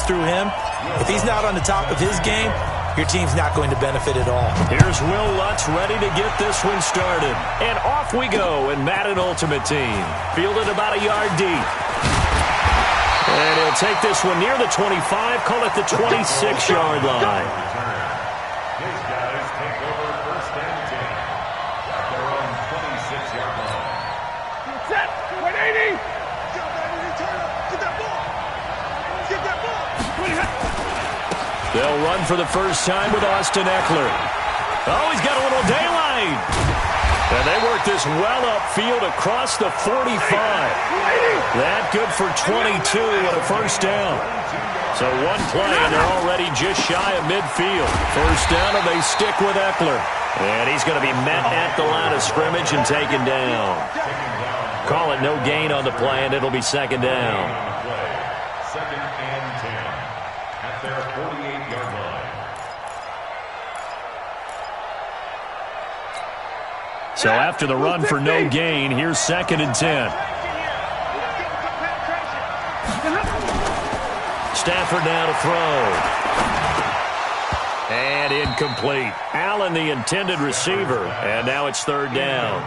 through him. If he's not on the top of his game, your team's not going to benefit at all. Here's Will Lutz ready to get this one started. And off we go in Madden Ultimate Team. Fielded about a yard deep. And he'll take this one near the 25, call it the 26-yard line. These guys take over first and 10 at their own 26-yard line. Set, 180. Get that ball. Get that ball. They'll run for the first time with Austin Eckler. Oh, he's got a little daylight. And they work this well upfield across the 45. That good for 22 and a first down. So one play, and they're already just shy of midfield. First down, and they stick with Eckler. And he's going to be met at the line of scrimmage and taken down. Call it no gain on the play, and it'll be second down. Second and 10 at their 48-yard line. So after the run for no gain, here's second and 10. Stafford now to throw. And incomplete. Allen, the intended receiver. And now it's third down.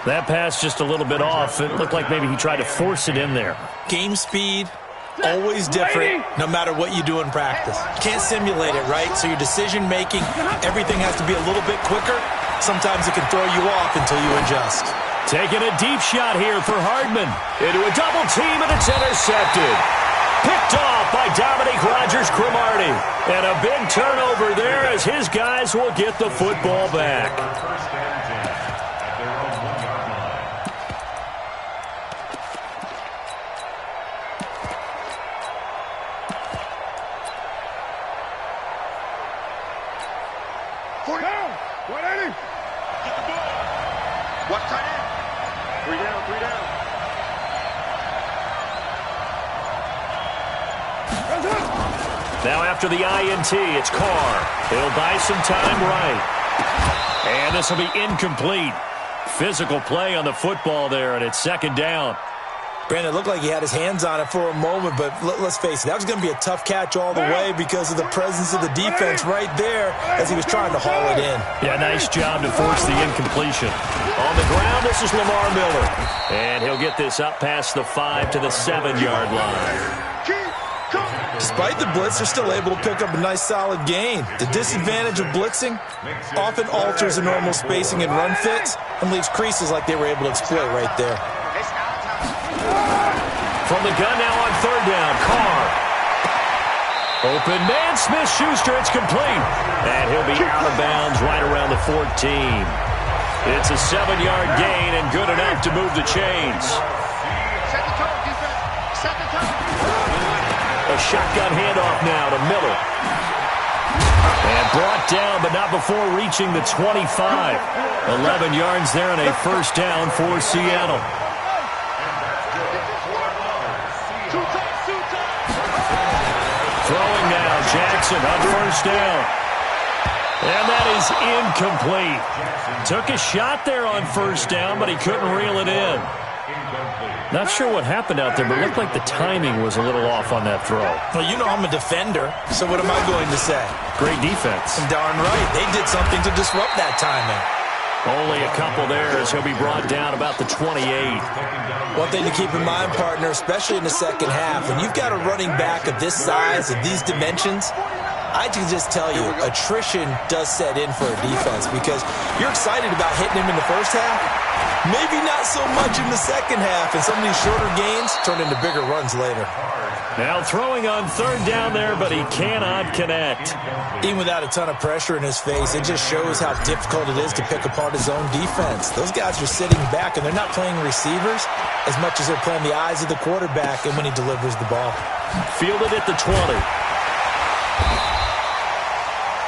That pass just a little bit off. It looked like maybe he tried to force it in there. Game speed, always different, no matter what you do in practice. You can't simulate it, right? So your decision-making, everything has to be a little bit quicker. Sometimes it can throw you off until you adjust. Taking a deep shot here for Hardman. Into a double team, and it's intercepted. Picked off by Dominique Rodgers-Cromartie. And a big turnover there as his guys will get the football back. First and 10 at their own 1-yard line. Down, 180. Get the ball. What tight end? 3 down, 3 down. Now after the INT, it's Carr. He'll buy some time right. And this will be incomplete. Physical play on the football there, and it's second down. Brandon, it looked like he had his hands on it for a moment, but let's face it, that was going to be a tough catch all the way because of the presence of the defense right there as he was trying to haul it in. Yeah, nice job to force the incompletion. On the ground, this is Lamar Miller. And he'll get this up past the 5 to the 7-yard line. Despite the blitz, they're still able to pick up a nice solid gain. The disadvantage of blitzing often alters the normal spacing and run fits and leaves creases like they were able to exploit right there. From the gun now on third down, Carr. Open man, Smith-Schuster, it's complete. And he'll be out of bounds right around the 14. It's a 7-yard gain and good enough to move the chains. Set the tone, defense. Set the tone. A shotgun handoff now to Miller. And brought down, but not before reaching the 25. 11 yards there and a first down for Seattle. Throwing now, Jackson on first down. And that is incomplete. Took a shot there on first down, but he couldn't reel it in. Not sure what happened out there, but it looked like the timing was a little off on that throw. Well, you know I'm a defender, so what am I going to say? Great defense. Darn right. They did something to disrupt that timing. Only a couple there as he'll be brought down about the 28. One thing to keep in mind, partner, especially in the second half, when you've got a running back of this size and these dimensions, I can just tell you, attrition does set in for a defense because you're excited about hitting him in the first half. Maybe not so much in the second half, and some of these shorter gains turn into bigger runs later. Now throwing on third down there, but he cannot connect. Even without a ton of pressure in his face, it just shows how difficult it is to pick apart his own defense. Those guys are sitting back, and they're not playing receivers as much as they're playing the eyes of the quarterback and when he delivers the ball. Fielded at the 20.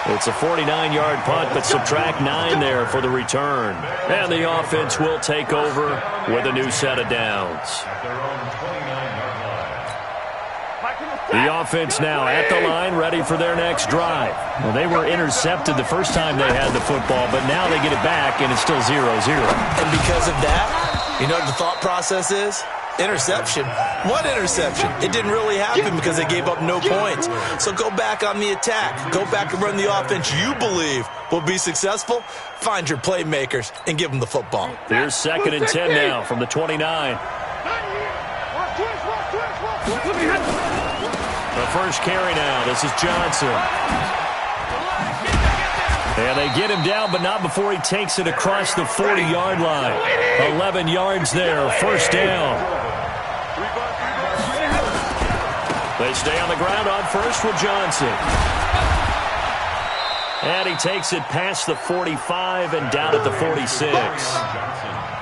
It's a 49-yard punt, but subtract 9 there for the return. And the offense will take over with a new set of downs. The offense now at the line, ready for their next drive. Well, they were intercepted the first time they had the football, but now they get it back, and it's still 0-0. And because of that, you know what the thought process is? Interception? What interception? It didn't really happen because they gave up no points. So go back on the attack. Go back and run the offense you believe will be successful. Find your playmakers and give them the football. Here's 2nd and 10 now from the 29. The first carry now. This is Johnson. And they get him down, but not before he takes it across the 40-yard line. 11 yards there, first down. They stay on the ground on first with Johnson. And he takes it past the 45 and down at the 46.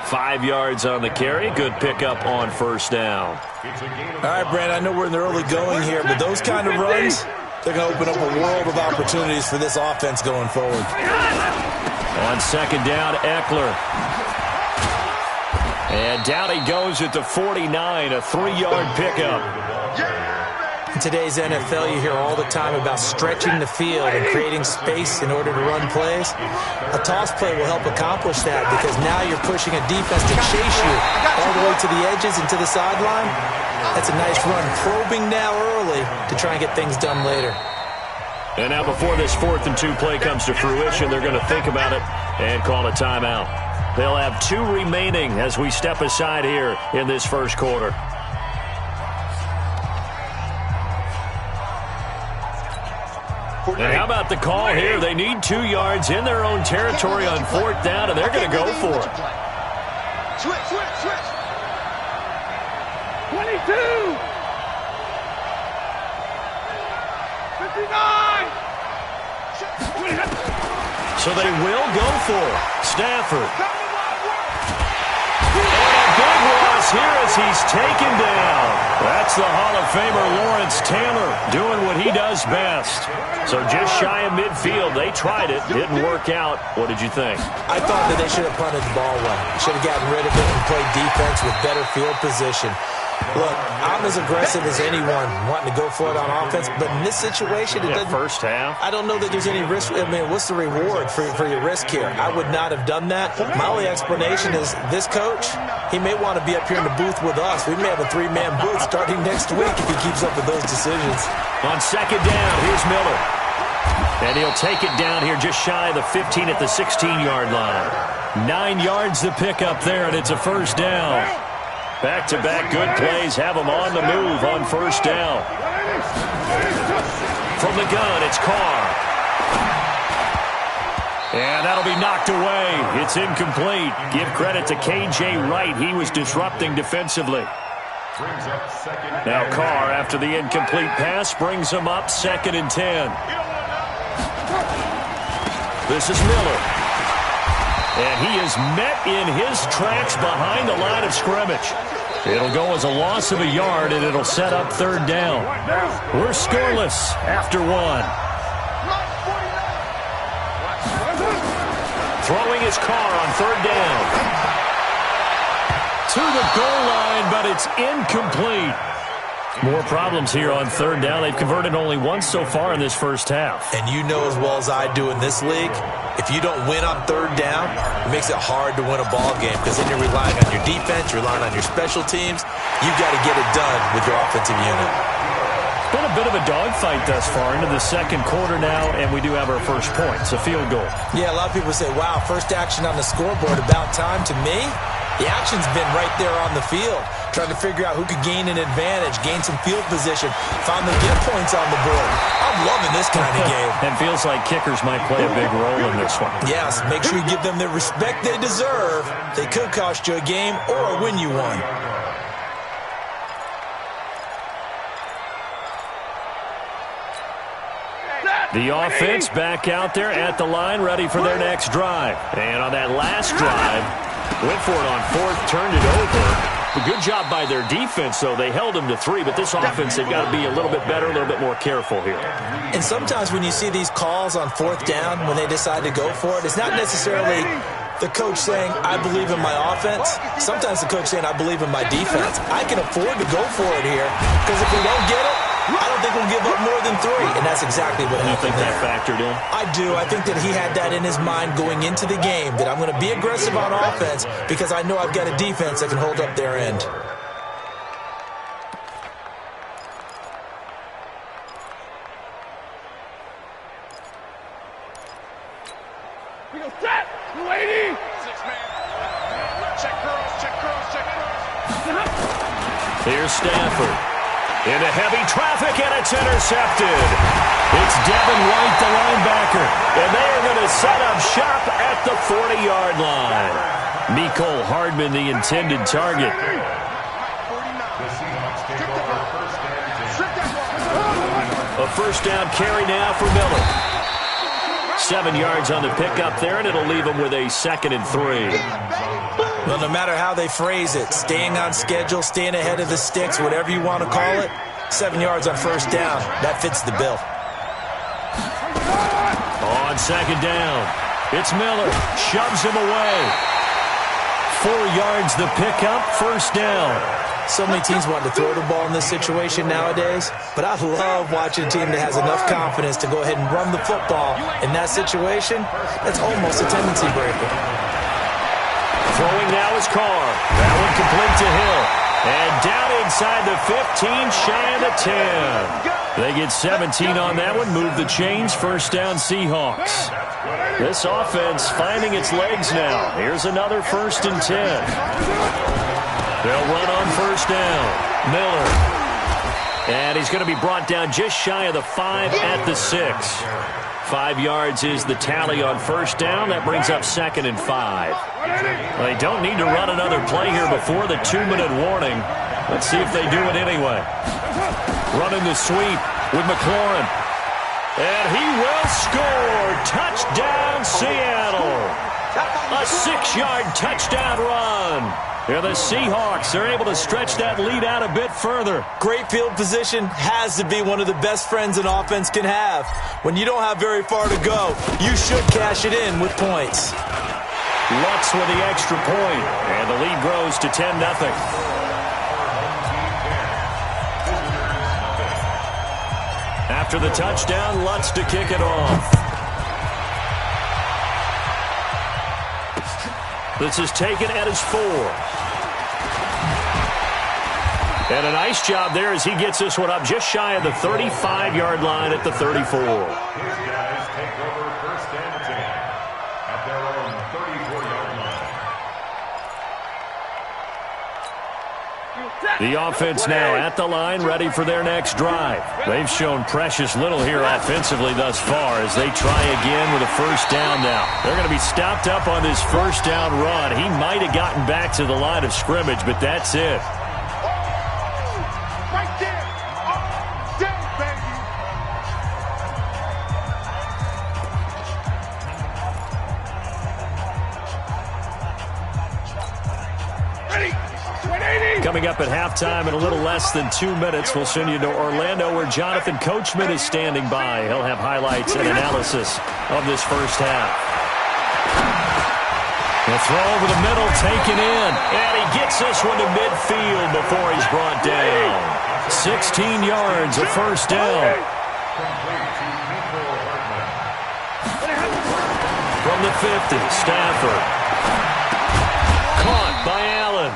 5 yards on the carry. Good pickup on first down. All right, Brand, I know we're in the early going here, but those kind of runs, they're going to open up a world of opportunities for this offense going forward. On 2nd down, Eckler. And down he goes at the 49, a 3-yard pickup. In today's NFL, you hear all the time about stretching the field and creating space in order to run plays. A toss play will help accomplish that because now you're pushing a defense to chase you all the way to the edges and to the sideline. That's a nice run, probing now early to try and get things done later. And now before this 4th and 2 play comes to fruition, they're going to think about it and call a timeout. They'll have 2 remaining as we step aside here in this first quarter. And how about the call here? They need 2 yards in their own territory on 4th down, and they're going to go for it. Switch. 22. 59. So they will go for it. Stafford. And a big loss here as he's taken down. That's the Hall of Famer Lawrence Taylor doing what he does best. So just shy of midfield. They tried it. Didn't work out. What did you think? I thought that they should have punted the ball well. Should have gotten rid of it and played defense with better field position. Look, I'm as aggressive as anyone wanting to go for it on offense, but in this situation, it doesn't. First half. I don't know that there's any risk. I mean, what's the reward for your risk here? I would not have done that. My only explanation is this coach, he may want to be up here in the booth with us. We may have a 3-man booth starting next week if he keeps up with those decisions. On 2nd down, here's Miller. And he'll take it down here just shy of the 15 at the 16-yard line. 9 yards to pick up there, and it's a first down. Back-to-back good plays have them on the move on first down. From the gun, it's Carr. And that'll be knocked away. It's incomplete. Give credit to K.J. Wright. He was disrupting defensively. Now Carr, after the incomplete pass, brings him up 2nd and 10. This is Miller. And he is met in his tracks behind the line of scrimmage. It'll go as a loss of a yard, and it'll set up 3rd down. We're scoreless after 1. Throwing his Carr on 3rd down. To the goal line, but it's incomplete. More problems here on 3rd down. They've converted only once so far in this first half. And you know as well as I do in this league, if you don't win on 3rd down, it makes it hard to win a ball game because then you're relying on your defense, you're relying on your special teams. You've got to get it done with your offensive unit. It's been a bit of a dogfight thus far into the 2nd quarter now, and we do have our first point. It's a field goal. Yeah, a lot of people say, wow, first action on the scoreboard, about time. To me, the action's been right there on the field, trying to figure out who could gain an advantage, gain some field position, finally get points on the board. I'm loving this kind of game. And feels like kickers might play a big role in this one. Yes, make sure you give them the respect they deserve. They could cost you a game or win you one. The offense back out there at the line, ready for their next drive. And on that last drive, went for it on 4th, turned it over. A good job by their defense, though. They held them to 3, but this offense, they've got to be a little bit better, a little bit more careful here. And sometimes when you see these calls on 4th down, when they decide to go for it, it's not necessarily the coach saying, I believe in my offense. Sometimes the coach saying, I believe in my defense. I can afford to go for it here because if we don't get it, I don't think we'll give up more than 3, and that's exactly what happened. You think that factored in? I do. I think that he had that in his mind going into the game, that I'm going to be aggressive on offense because I know I've got a defense that can hold up their end. Here's Stafford. Into heavy traffic, and it's intercepted. It's Devin White, the linebacker. And they are going to set up shop at the 40-yard line. Mecole Hardman, the intended target. A first down carry now for Miller. 7 yards on the pickup there, and it'll leave him with a 2nd and 3. Well, no matter how they phrase it, staying on schedule, staying ahead of the sticks, whatever you want to call it, 7 yards on first down, that fits the bill. On 2nd down, it's Miller, shoves him away. 4 yards the pickup, first down. So many teams want to throw the ball in this situation nowadays, but I love watching a team that has enough confidence to go ahead and run the football. In that situation, that's almost a tendency breaker. Throwing now is Carr. That one complete to Hill. And down inside the 15, shy of the 10. They get 17 on that one, move the chains, first down Seahawks. This offense finding its legs now. Here's another 1st and 10. They'll run on first down. Miller. And he's going to be brought down just shy of the 5 at the 6. 5 yards is the tally on first down. That brings up 2nd and 5. They don't need to run another play here before the 2-minute warning. Let's see if they do it anyway. Running the sweep with McLaurin. And he will score. Touchdown, Seattle. A 6-yard touchdown run. And the Seahawks are able to stretch that lead out a bit further. Great field position has to be one of the best friends an offense can have. When you don't have very far to go, you should cash it in with points. Lutz with the extra point, and the lead grows to 10-0. After the touchdown, Lutz to kick it off. This is taken at his 4. And a nice job there as he gets this one up just shy of the 35-yard line at the 34. His guys take over 1st and 10 at their own 34-yard line. The offense now at the line, ready for their next drive. They've shown precious little here offensively thus far as they try again with a first down now. They're going to be stopped up on this first down run. He might have gotten back to the line of scrimmage, but that's it. Coming up at halftime in a little less than 2 minutes, we'll send you to Orlando where Jonathan Coachman is standing by. He'll have highlights and analysis of this first half. The throw over the middle, taken in, and he gets this one to midfield before he's brought down. 16 yards, a first down. From the 50, Stafford. Caught by Allen.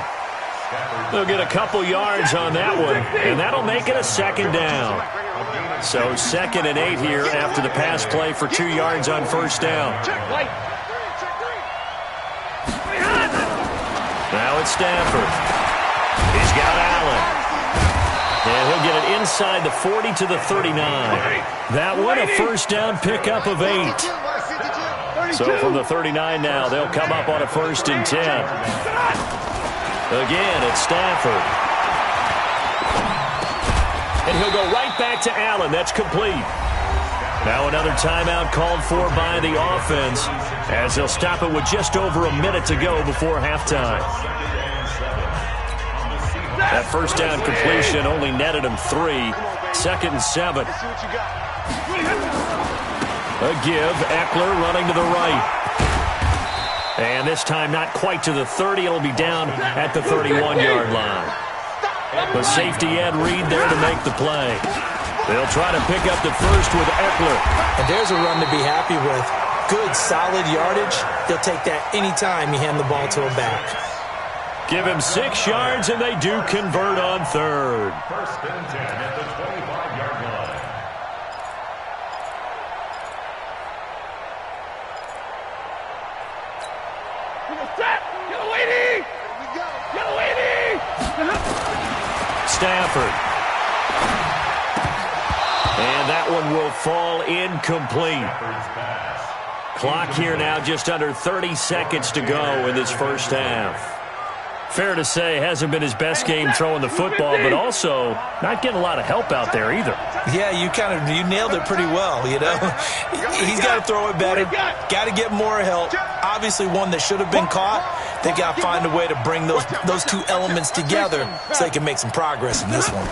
They'll get a couple yards on that one, and that'll make it a 2nd down. So 2nd and 8 here after the pass play for 2 yards on first down. Now it's Stafford. He's got Allen. And he'll get it inside the 40 to the 39. That one a first down pickup of 8. So from the 39 now, they'll come up on a 1st and 10. Again, it's Stafford. And he'll go right back to Allen. That's complete. Now another timeout called for by the offense as they'll stop it with just over a minute to go before halftime. That first down completion only netted him 3. 2nd and 7. A give. Eckler running to the right. And this time not quite to the 30. It'll be down at the 31-yard line. But safety Ed Reed there to make the play. They'll try to pick up the first with Eckler. And there's a run to be happy with. Good, solid yardage. They'll take that anytime you hand the ball to him back. Give him 6 yards, and they do convert on 3rd. 1st and 10 at the 25-yard line. Stafford. And that one will fall incomplete. Clock here now just under 30 seconds to go in this first half. Fair to say, hasn't been his best game throwing the football, but also not getting a lot of help out there either. Yeah, you nailed it pretty well, you know. He's got to throw it better, got to get more help. Obviously one that should have been caught. They got to find a way to bring those two elements together so they can make some progress in this one.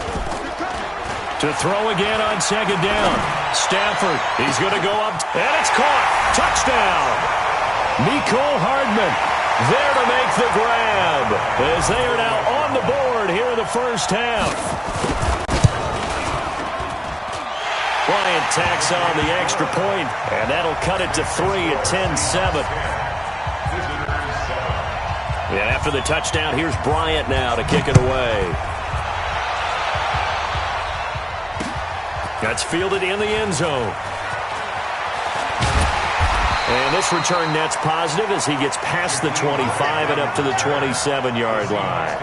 To throw again on second down. Stafford, he's going to go up, and it's caught. Touchdown. Mecole Hardman there to make the grab as they are now on the board here in the first half. Bryant tacks on the extra point, and that'll cut it to 3 at 10-7. Yeah, after the touchdown, here's Bryant now to kick it away. That's fielded in the end zone. And this return net's positive as he gets past the 25 and up to the 27-yard line.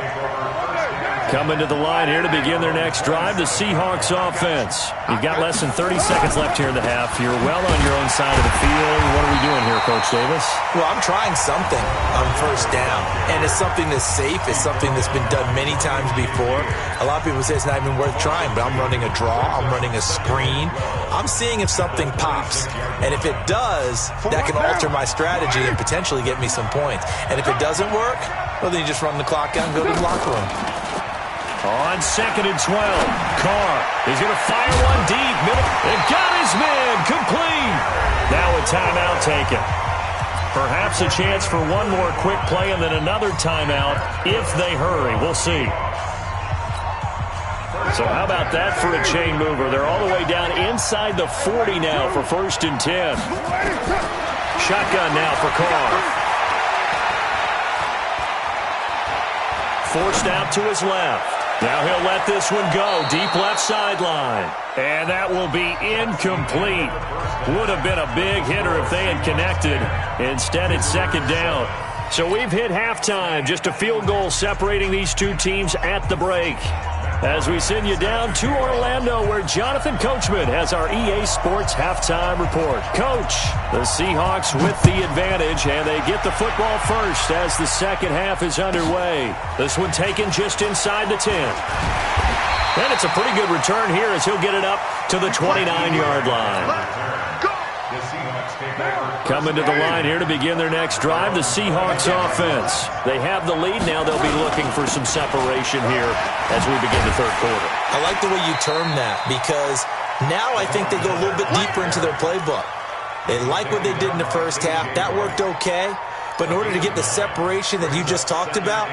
Coming to the line here to begin their next drive, the Seahawks offense. You've got less than 30 seconds left here in the half. You're well on your own side of the field. What are we doing here, Coach Davis? Well, I'm trying something on first down, and it's something that's safe. It's something that's been done many times before. A lot of people say it's not even worth trying, but I'm running a draw. I'm running a screen. I'm seeing if something pops, and if it does, that can alter my strategy and potentially get me some points. And if it doesn't work, well, then you just run the clock out and go to the locker room. On 2nd and 12, Carr is going to fire one deep. And got his man complete. Now a timeout taken. Perhaps a chance for one more quick play and then another timeout if they hurry. We'll see. So how about that for a chain mover? They're all the way down inside the 40 now for 1st and 10. Shotgun now for Carr. Forced out to his left. Now he'll let this one go. Deep left sideline. And that will be incomplete. Would have been a big hitter if they had connected. Instead, it's 2nd down. So we've hit halftime. Just a field goal separating these two teams at the break. As we send you down to Orlando, where Jonathan Coachman has our EA Sports halftime report. Coach, the Seahawks with the advantage, and they get the football first as the second half is underway. This one taken just inside the 10. And it's a pretty good return here as he'll get it up to the 29-yard line. Coming to the line here to begin their next drive, the Seahawks offense. They have the lead now. They'll be looking for some separation here as we begin the third quarter. I like the way you term that because now I think they go a little bit deeper into their playbook. They like what they did in the first half. That worked okay. But in order to get the separation that you just talked about,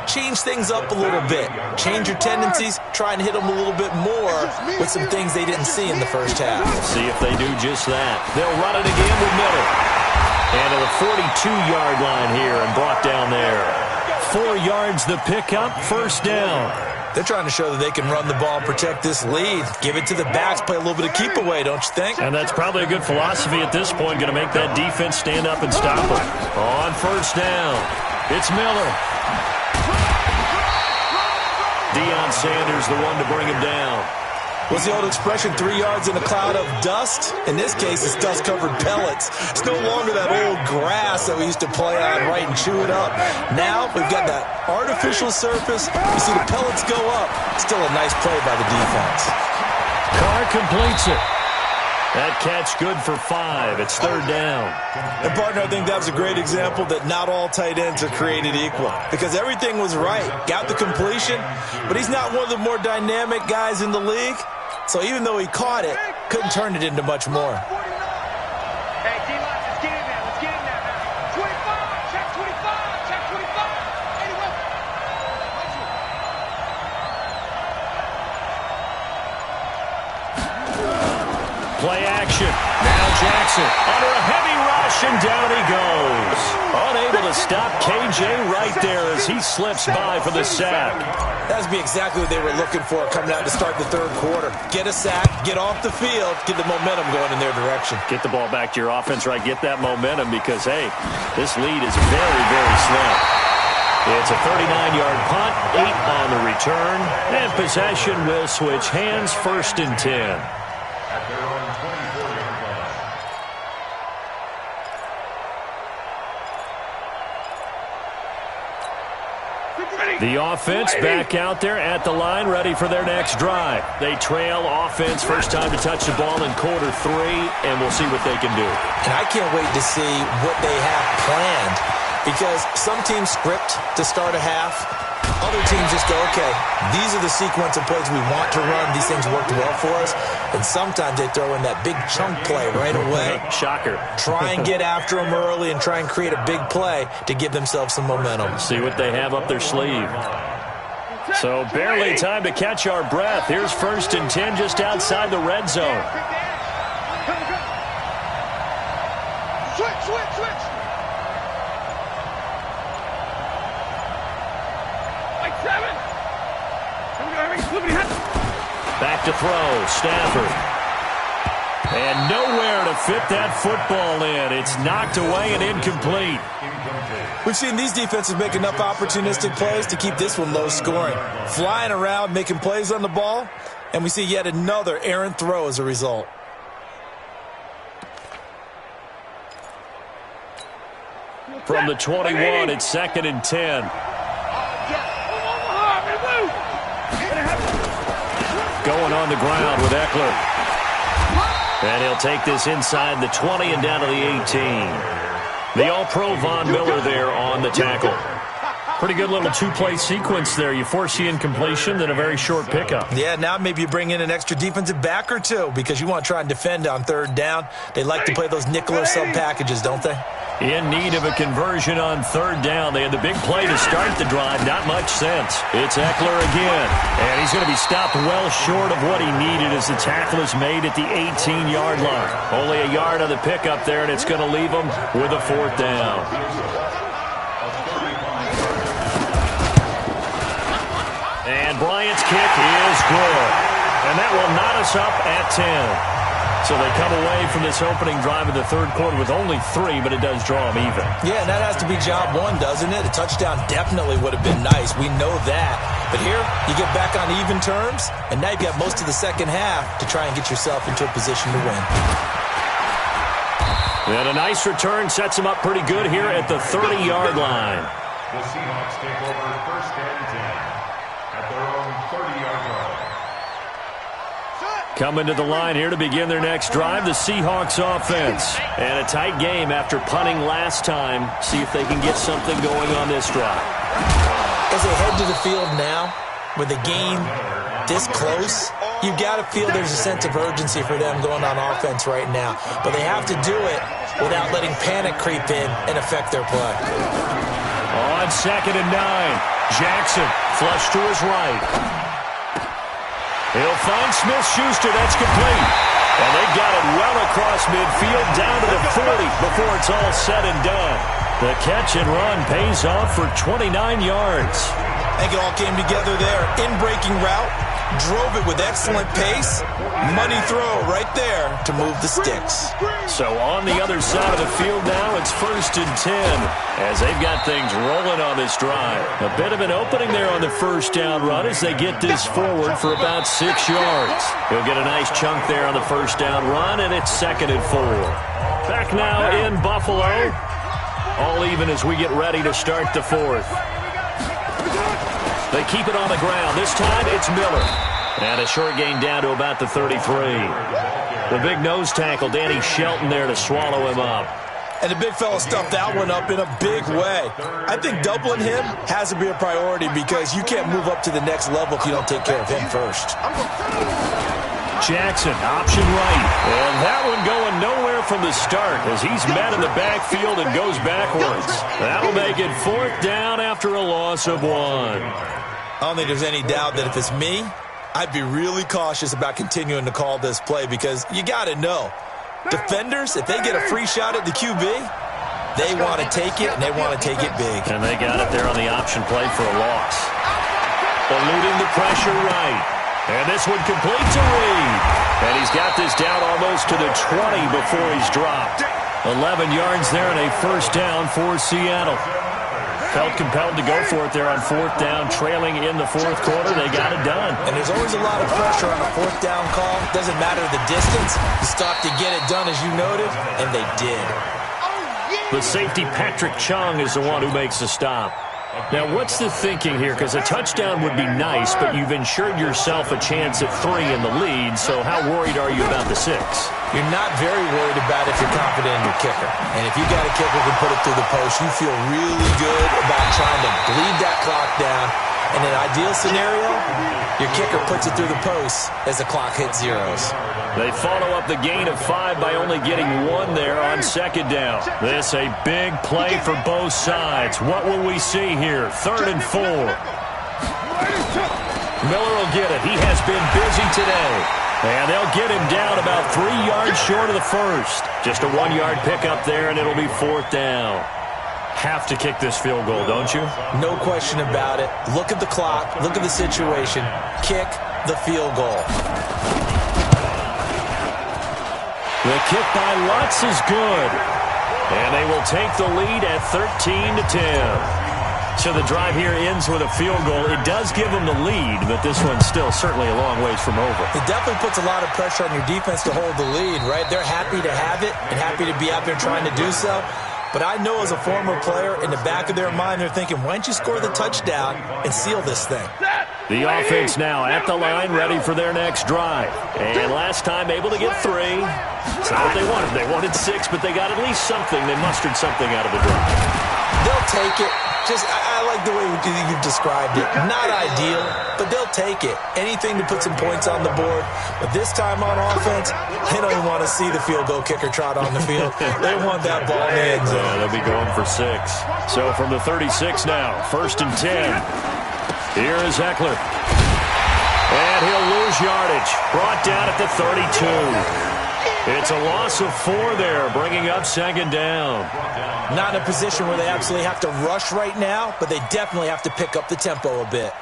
change things up a little bit. Change your tendencies. Try and hit them a little bit more with some things they didn't see in the first half. See if they do just that. They'll run it again with Miller. And to the 42-yard line here and brought down there. 4 yards the pickup, 1st down. They're trying to show that they can run the ball and protect this lead. Give it to the backs, play a little bit of keep away, don't you think? And that's probably a good philosophy at this point, going to make that defense stand up and stop them. On 1st down, it's Miller. Deion Sanders, the one to bring him down. What's the old expression, 3 yards in a cloud of dust? In this case, it's dust-covered pellets. It's no longer that old grass that we used to play on, right, and chew it up. Now, we've got that artificial surface. You see the pellets go up. Still a nice play by the defense. Carr completes it. That catch good for 5. It's 3rd down. And, partner, I think that was a great example that not all tight ends are created equal. Because everything was right. Got the completion, but he's not one of the more dynamic guys in the league. So even though he caught it, couldn't turn it into much more. Hey, D-line, let's get in there. Let's get in there now. 25, check 25, check 25. Anyway. Play action. Now Jackson under a heavy rush, and down he goes. Unable to stop KJ right there as he slips by for the sack. That would be exactly what they were looking for coming out to start the third quarter. Get a sack, get off the field, get the momentum going in their direction. Get the ball back to your offense, right? Get that momentum because, hey, this lead is very, very slim. It's a 39-yard punt, 8 on the return, and possession will switch hands, 1st and 10. At their own 24-yard line. The offense back out there at the line, ready for their next drive. They trail offense, first time to touch the ball in quarter 3, and we'll see what they can do. And I can't wait to see what they have planned, because some teams script to start a half. Other teams just go, okay, these are the sequence of plays we want to run. These things worked well for us. And sometimes they throw in that big chunk play right away. Shocker. Try and get after them early and try and create a big play to give themselves some momentum. See what they have up their sleeve. So barely time to catch our breath. Here's 1st and 10 just outside the red zone. Switch. Back to throw, Stafford. And nowhere to fit that football in. It's knocked away and incomplete. We've seen these defenses make enough opportunistic plays to keep this one low scoring. Flying around, making plays on the ball, and we see yet another errant throw as a result. From the 21, it's 2nd and 10. Going on the ground with Eckler. And he'll take this inside the 20 and down to the 18. The All-Pro Von Miller there on the tackle. Pretty good little two-play sequence there. You force the incompletion, then a very short pickup. Yeah, now maybe you bring in an extra defensive back or two because you want to try and defend on 3rd down. They like to play those nickel or sub packages, don't they? In need of a conversion on 3rd down. They had the big play to start the drive. Not much sense. It's Eckler again. And he's going to be stopped well short of what he needed as the tackle is made at the 18-yard line. Only a yard on the pickup there, and it's going to leave him with a 4th down. And Bryant's kick is good. And that will knot us up at 10. So they come away from this opening drive of the 3rd quarter with only 3, but it does draw them even. Yeah, and that has to be job 1, doesn't it? A touchdown definitely would have been nice. We know that. But here, you get back on even terms, and now you've got most of the second half to try and get yourself into a position to win. And a nice return sets them up pretty good here at the 30-yard line. The Seahawks take over 1st and 10 at their own 30-yard line. Coming to the line here to begin their next drive, the Seahawks offense. And a tight game after punting last time. See if they can get something going on this drive. As they head to the field now, with the game this close, you've got to feel there's a sense of urgency for them going on offense right now. But they have to do it without letting panic creep in and affect their play. On 2nd and 9, Jackson flush to his right. He'll find Smith-Schuster. That's complete. And they got it well across midfield down to the 40 before it's all said and done. The catch and run pays off for 29 yards. I think it all came together there. In-breaking route, drove it with excellent pace. Money throw right there to move the sticks. So on the other side of the field now, it's 1st and 10 as they've got things rolling on this drive. A bit of an opening there on the 1st down run as they get this forward for about 6 yards. He'll get a nice chunk there on the 1st down run, and it's 2nd and 4. Back now in Buffalo. All even as we get ready to start the 4th. They keep it on the ground. This time it's Miller. And a short gain down to about the 33. The big nose tackle, Danny Shelton, there to swallow him up. And the big fella stuffed that one up in a big way. I think doubling him has to be a priority because you can't move up to the next level if you don't take care of him first. Jackson, option right. And that one going nowhere from the start as he's met in the backfield and goes backwards. That'll make it 4th down after a loss of 1. I don't think there's any doubt that if it's me, I'd be really cautious about continuing to call this play because you got to know, defenders, if they get a free shot at the QB, they want to take it, and they want to take it big. And they got it there on the option play for a loss. Eluding the pressure right. And this one complete to Reed. And he's got this down almost to the 20 before he's dropped. 11 yards there and a 1st down for Seattle. Felt compelled to go for it there on fourth down, trailing in the fourth quarter. They got it done. And there's always a lot of pressure on a fourth down call. Doesn't matter the distance. You stop to get it done, as you noted, and they did. The safety, Patrick Chung, is the one who makes the stop. Now, what's the thinking here? Because a touchdown would be nice, but you've ensured yourself a chance at 3 in the lead, so how worried are you about the 6? You're not very worried about it if you're confident in your kicker. And if you got a kicker who can put it through the post, you feel really good about trying to bleed that clock down. In an ideal scenario, your kicker puts it through the post as the clock hits zeros. They follow up the gain of 5 by only getting 1 there on second down. This a big play for both sides. What will we see here? 3rd and 4. Miller will get it. He has been busy today. And they'll get him down about 3 yards short of the first. Just a 1-yard pickup there, and it'll be 4th down. Have to kick this field goal, don't you? No question about it. Look at the clock. Look at the situation. Kick the field goal. The kick by Lutz is good. And they will take the lead at 13-10. So the drive here ends with a field goal. It does give them the lead, but this one's still certainly a long ways from over. It definitely puts a lot of pressure on your defense to hold the lead, right? They're happy to have it and happy to be out there trying to do so. But I know as a former player, in the back of their mind, they're thinking, why don't you score the touchdown and seal this thing? The offense now at the line, ready for their next drive. And last time able to get 3. It's not what they wanted. They wanted 6, but they got at least something. They mustered something out of the drive. They'll take it. I like the way you've described it. Not ideal, but they'll take it. Anything to put some points on the board. But this time on offense, they don't even want to see the field goal kicker trot on the field. They want that ball in the end zone. Yeah, they'll be going for 6. So from the 36 now, 1st and 10. Here is Eckler. And he'll lose yardage. Brought down at the 32. It's a loss of 4 there, bringing up 2nd down. Not in a position where they absolutely have to rush right now, but they definitely have to pick up the tempo a bit.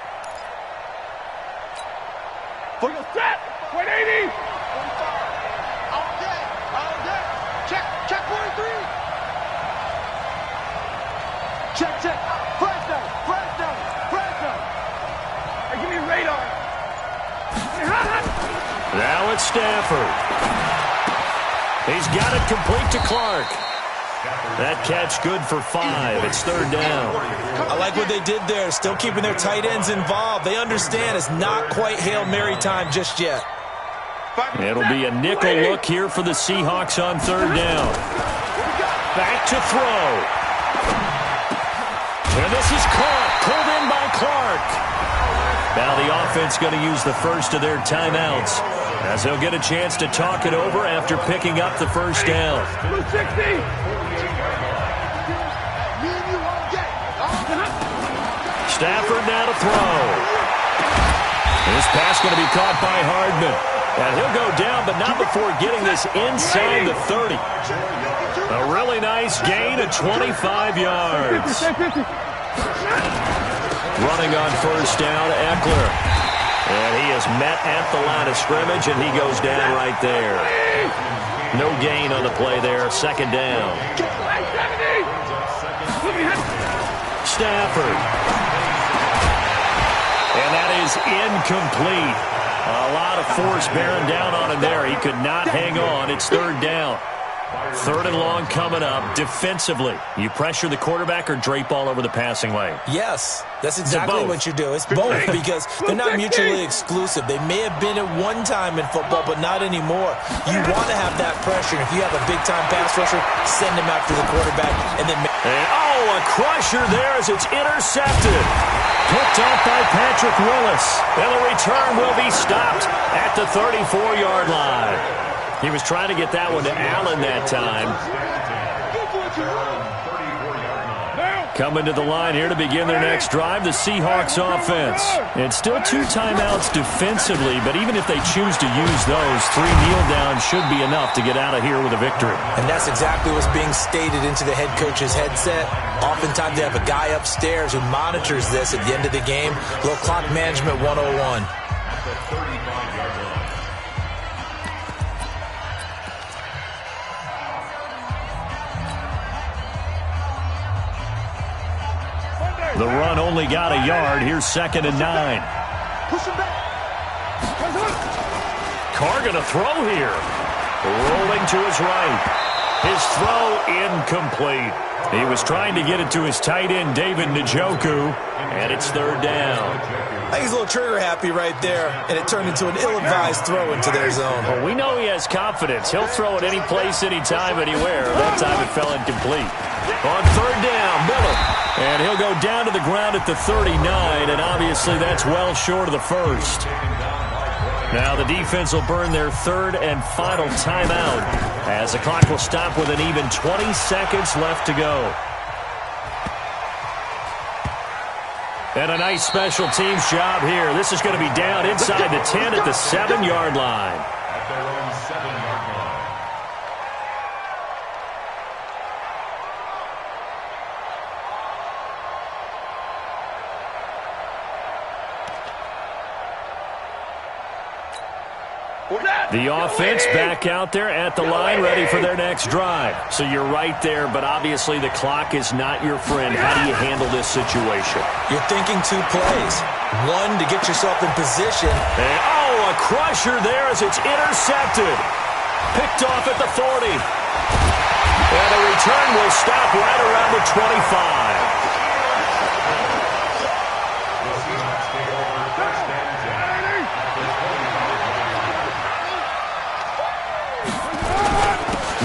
For your set, 180. All day. Check 43. Check. Flash down. Hey, give me a radar. Now it's Stafford. He's got it complete to Clark. That catch good for 5. It's 3rd down. I like what they did there, still keeping their tight ends involved. They understand it's not quite Hail Mary time just yet. It'll be a nickel look here for the Seahawks on 3rd down. Back to throw. And this is caught. Pulled in by Clark. Now the offense going to use the first of their timeouts, as they'll get a chance to talk it over after picking up the first down. Stafford now to throw. This pass going to be caught by Hardman. And he'll go down, but not before getting this inside the 30. A really nice gain of 25 yards. Running on first down, Eckler. And he is met at the line of scrimmage, and he goes down right there. No gain on the play there, 2nd down. Stafford. And that is incomplete. A lot of force bearing down on him there. He could not hang on. It's 3rd down. 3rd and long coming up. Defensively, you pressure the quarterback or drape all over the passing lane? Yes, that's exactly what you do. It's both, because they're not mutually exclusive. They may have been at one time in football, but not anymore. You want to have that pressure. If you have a big-time pass rusher, send him after the quarterback. And then, a crusher there as it's intercepted. Picked off by Patrick Willis. And the return will be stopped at the 34-yard line. He was trying to get that one to Allen that time. Coming to the line here to begin their next drive, the Seahawks offense. It's still 2 timeouts defensively, but even if they choose to use those, 3 kneel downs should be enough to get out of here with a victory. And that's exactly what's being stated into the head coach's headset. Oftentimes they have a guy upstairs who monitors this at the end of the game. A little clock management 101. The run only got a yard. Here's 2nd and 9. Carr going to throw here. Rolling to his right. His throw incomplete. He was trying to get it to his tight end, David Njoku, and it's 3rd down. I think he's a little trigger happy right there, and it turned into an ill-advised throw into their zone. Well, we know he has confidence. He'll throw it any place, anytime, anywhere. That time it fell incomplete. On 3rd down, Miller. And he'll go down to the ground at the 39, and obviously that's well short of the first. Now the defense will burn their 3rd and final timeout as the clock will stop with an even 20 seconds left to go. And a nice special teams job here. This is going to be down inside the 10 at the 7-yard line. At their own 7-yard line. The offense back out there at the line, ready for their next drive. So you're right there, but obviously the clock is not your friend. How do you handle this situation? You're thinking 2 plays. 1 to get yourself in position. And, a crusher there as it's intercepted. Picked off at the 40. And the return will stop right around the 25.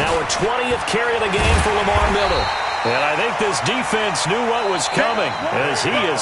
Now a 20th carry of the game for Lamar Miller. And I think this defense knew what was coming as he is